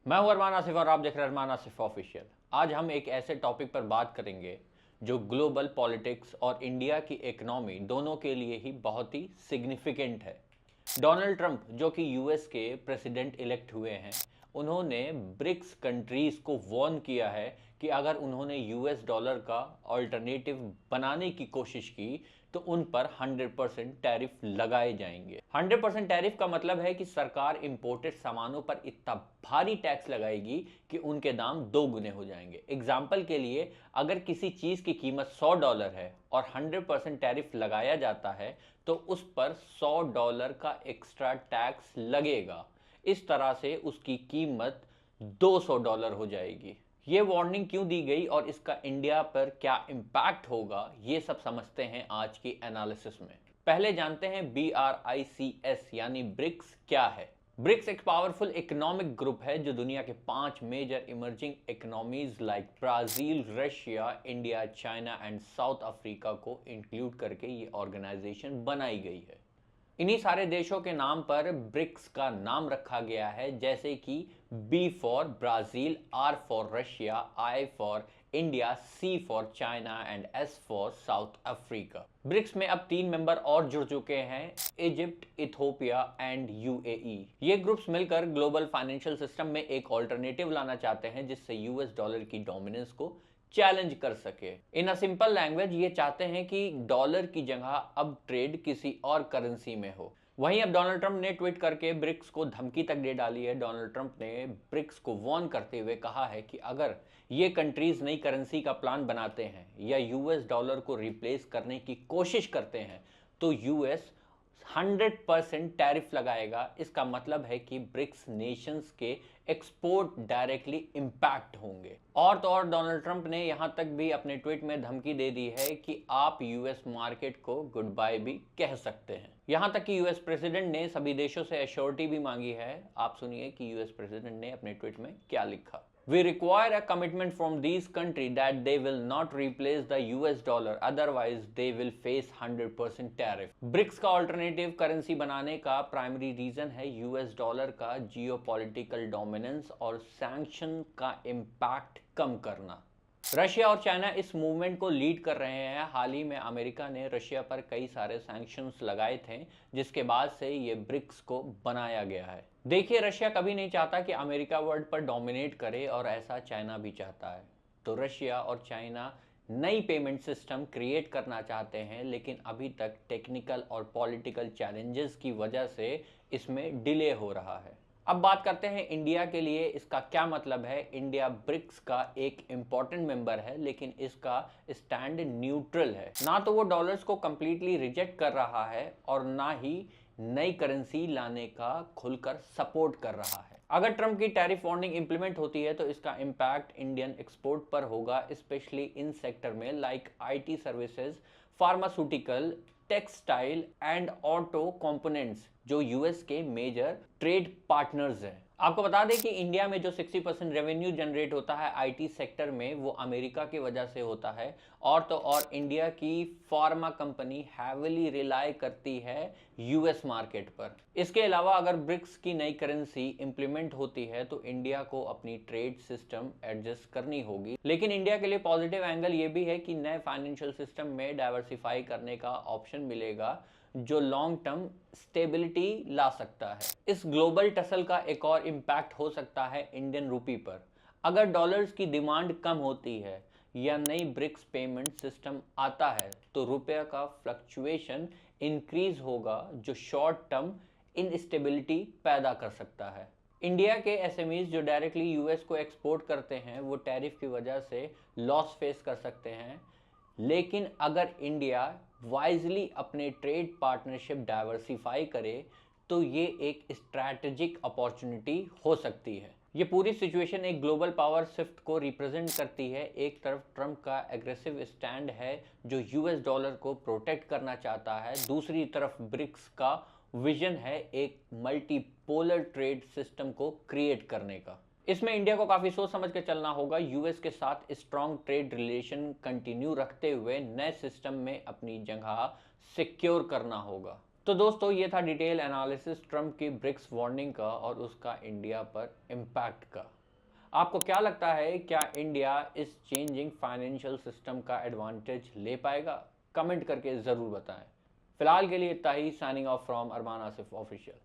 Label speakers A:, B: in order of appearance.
A: मैं हूं अरमान आसिफ और आप देख रहे हैं अरमान आसिफ ऑफिशियल। आज हम एक ऐसे टॉपिक पर बात करेंगे जो ग्लोबल पॉलिटिक्स और इंडिया की इकोनॉमी दोनों के लिए ही बहुत ही सिग्निफिकेंट है। डोनाल्ड ट्रंप जो कि यूएस के प्रेसिडेंट इलेक्ट हुए हैं, उन्होंने ब्रिक्स कंट्रीज को वार्न किया है कि अगर उन्होंने यूएस डॉलर का अल्टरनेटिव बनाने की कोशिश की तो उन पर 100% टैरिफ लगाए जाएंगे। 100% टैरिफ का मतलब है कि सरकार इंपोर्टेड सामानों पर इतना भारी टैक्स लगाएगी कि उनके दाम दो गुने हो जाएंगे। एग्जाम्पल के लिए, अगर किसी चीज की कीमत $100 है और 100% टैरिफ लगाया जाता है तो उस पर $100 का एक्स्ट्रा टैक्स लगेगा। इस तरह से उसकी कीमत $200 हो जाएगी। ये वार्निंग क्यों दी गई और इसका इंडिया पर क्या इंपैक्ट होगा, ये सब समझते हैं आज की एनालिसिस में। पहले जानते हैं BRICS यानी ब्रिक्स क्या है। ब्रिक्स एक पावरफुल इकोनॉमिक ग्रुप है जो दुनिया के 5 major emerging economies like Brazil, Russia, India, China and South Africa को इंक्लूड करके ये ऑर्गेनाइजेशन बनाई गई है। इन्हीं सारे देशों के नाम पर ब्रिक्स का नाम रखा गया है, जैसे कि B for Brazil, R for Russia, I for India, C for China and S for South Africa. BRICS में अब 3 मेंबर और जुड़ चुके हैं, इजिप्ट, इथोपिया एंड UAE। ये ग्रुप्स मिलकर ग्लोबल फाइनेंशियल सिस्टम में एक ऑल्टरनेटिव लाना चाहते हैं जिससे यूएस डॉलर की डोमिनेंस को चैलेंज कर सके। इन अ सिंपल लैंग्वेज ये चाहते हैं कि डॉलर की जगह अब ट्रेड किसी और करेंसी में हो। वहीं अब डोनाल्ड ट्रंप ने ट्वीट करके ब्रिक्स को धमकी तक दे डाली है। डोनाल्ड ट्रंप ने ब्रिक्स को वार्न करते हुए कहा है कि अगर ये कंट्रीज नई करेंसी का प्लान बनाते हैं या यूएस डॉलर को रिप्लेस करने की कोशिश करते हैं तो यूएस 100% टैरिफ लगाएगा। इसका मतलब है कि ब्रिक्स नेशंस के एक्सपोर्ट डायरेक्टली इंपैक्ट होंगे। और तो और डोनाल्ड ट्रंप ने यहां तक भी अपने ट्वीट में धमकी दे दी है कि आप यूएस मार्केट को गुड बाय भी कह सकते हैं। यहां तक कि यूएस प्रेसिडेंट ने सभी देशों से एश्योरिटी भी मांगी है। आप सुनिए कि यूएस प्रेसिडेंट ने अपने ट्वीट में क्या लिखा। We require a commitment from these countries that they will not replace the US dollar, otherwise they will face 100% tariff. BRICS का अल्टरनेटिव करेंसी बनाने का प्राइमरी रीजन है यूएस डॉलर का जियोपॉलिटिकल डोमिनेंस और सैंक्शन का इम्पैक्ट कम करना। Russia और China इस मूवमेंट को लीड कर रहे हैं। हाल ही में अमेरिका ने रशिया पर कई सारे सैंक्शंस लगाए थे, जिसके बाद से ये ब्रिक्स को बनाया गया है। देखिए, रशिया कभी नहीं चाहता कि अमेरिका वर्ल्ड पर डोमिनेट करे और ऐसा चाइना भी चाहता है। तो रशिया और चाइना नई पेमेंट सिस्टम क्रिएट करना चाहते हैं, लेकिन अभी तक टेक्निकल और पॉलिटिकल चैलेंजेस की वजह से इसमें डिले हो रहा है। अब बात करते हैं इंडिया के लिए इसका क्या मतलब है। इंडिया ब्रिक्स का एक इंपॉर्टेंट मेंबर है, लेकिन इसका स्टैंड न्यूट्रल है। ना तो वो डॉलर्स को कंप्लीटली रिजेक्ट कर रहा है और ना ही नई करेंसी लाने का खुलकर सपोर्ट कर रहा है। अगर ट्रंप की टैरिफ वार्निंग इंप्लीमेंट होती है तो इसका इंपैक्ट इंडियन एक्सपोर्ट पर होगा, स्पेशली इन सेक्टर में like IT services, pharmaceutical, textile and auto components जो यूएस के मेजर ट्रेड पार्टनर्स हैं। आपको बता दें कि इंडिया में जो 60% रेवेन्यू जनरेट होता है IT सेक्टर में, वो अमेरिका की वजह से होता है। और तो और इंडिया की फार्मा कंपनी हैविली रिलाई करती है यूएस मार्केट पर। इसके अलावा अगर ब्रिक्स की नई करेंसी इंप्लीमेंट होती है तो इंडिया को अपनी ट्रेड सिस्टम एडजस्ट करनी होगी। लेकिन इंडिया के लिए पॉजिटिव एंगल ये भी है कि नए फाइनेंशियल सिस्टम में डाइवर्सिफाई करने का ऑप्शन मिलेगा जो लॉन्ग टर्म स्टेबिलिटी ला सकता है। इस ग्लोबल टसल का एक और इम्पैक्ट हो सकता है इंडियन रूपी पर। अगर डॉलर्स की डिमांड कम होती है या नई ब्रिक्स पेमेंट सिस्टम आता है तो रुपये का फ्लक्चुएशन इंक्रीज होगा जो शॉर्ट टर्म इनस्टेबिलिटी पैदा कर सकता है। इंडिया के SMEs जो डायरेक्टली यूएस को एक्सपोर्ट करते हैं वो टैरिफ की वजह से लॉस फेस कर सकते हैं। लेकिन अगर इंडिया वाइजली अपने ट्रेड पार्टनरशिप डाइवर्सिफाई करे तो ये एक स्ट्रैटेजिक अपॉर्चुनिटी हो सकती है। ये पूरी सिचुएशन एक ग्लोबल पावर शिफ्ट को रिप्रेजेंट करती है। एक तरफ ट्रंप का एग्रेसिव स्टैंड है जो यूएस डॉलर को प्रोटेक्ट करना चाहता है, दूसरी तरफ ब्रिक्स का विजन है एक मल्टीपोलर ट्रेड सिस्टम को क्रिएट करने का। इसमें इंडिया को काफी सोच समझ के चलना होगा। यूएस के साथ स्ट्रॉन्ग ट्रेड रिलेशन कंटिन्यू रखते हुए नए सिस्टम में अपनी जगह सिक्योर करना होगा। तो दोस्तों ये था डिटेल एनालिसिस ट्रम्प की ब्रिक्स वार्निंग का और उसका इंडिया पर इम्पैक्ट का। आपको क्या लगता है, क्या इंडिया इस चेंजिंग फाइनेंशियल सिस्टम का एडवांटेज ले पाएगा? कमेंट करके ज़रूर बताएं। फिलहाल के लिए इतना ही। Signing off from Arman Asif official.